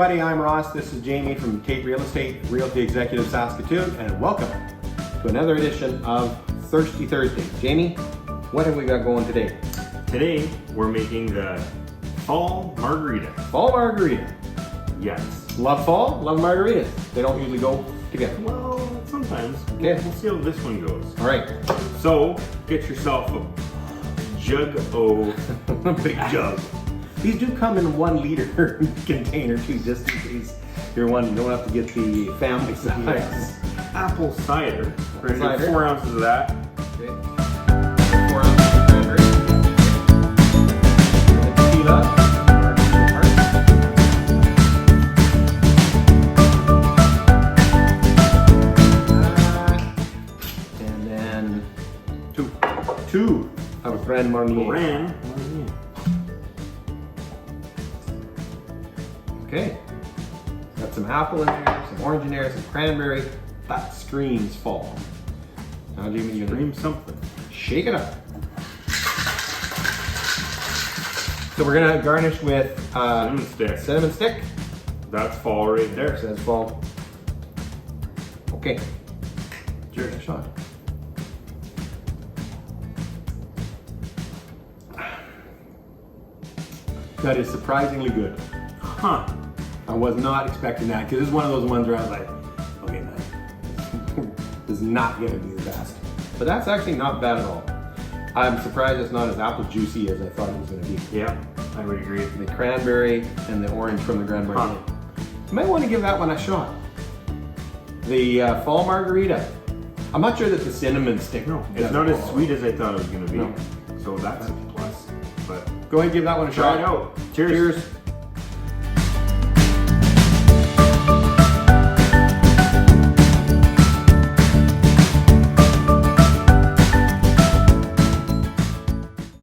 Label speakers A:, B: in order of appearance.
A: everybody, I'm Ross. This is Jamie from Tait Real Estate, Realty Executive Saskatoon, and welcome to another edition of Thirsty Thursday. Jamie, what have we got going today?
B: Today, we're making the Fall Margarita.
A: Fall Margarita.
B: Yes.
A: Love fall, love margaritas. They don't usually go together.
B: Well, sometimes.
A: Okay.
B: We'll see how this one goes.
A: All right.
B: So, get yourself a jug o
A: A big jug. These do come in 1 liter container too, just in case you're one. You don't have to get the family size.
B: Yes. Apple cider. We're gonna
A: Cider.
B: do 4 ounces of that.
A: Okay. 4 ounces of cranberry. Tequila. And then two of Grand Marnier. Okay. Got some apple in there, some orange in there, some cranberry. That screams fall. Now, Jamie, you're gonna
B: Cream something.
A: shake it up. So we're gonna garnish with
B: Cinnamon stick.
A: cinnamon stick.
B: That's fall right there.
A: Says fall. Okay.
B: Cheers.
A: A shot. That is surprisingly good.
B: Huh.
A: I was not expecting that because this is one of those ones where I was like, okay, man, this is not gonna be the best. But that's actually not bad at all. I'm surprised it's not as apple juicy as I thought it was gonna be.
B: Yeah, I would agree.
A: The cranberry and the orange from the Grand Marnier.
B: Huh.
A: You might want to give that one a shot. The Fall Margarita. I'm not sure that the cinnamon stick.
B: No, it's
A: does
B: not
A: it
B: as
A: all.
B: sweet as I thought it was gonna be.
A: No.
B: So that's a plus. But
A: Go ahead and give that one a
B: try
A: shot.
B: it out. Cheers.
A: Cheers.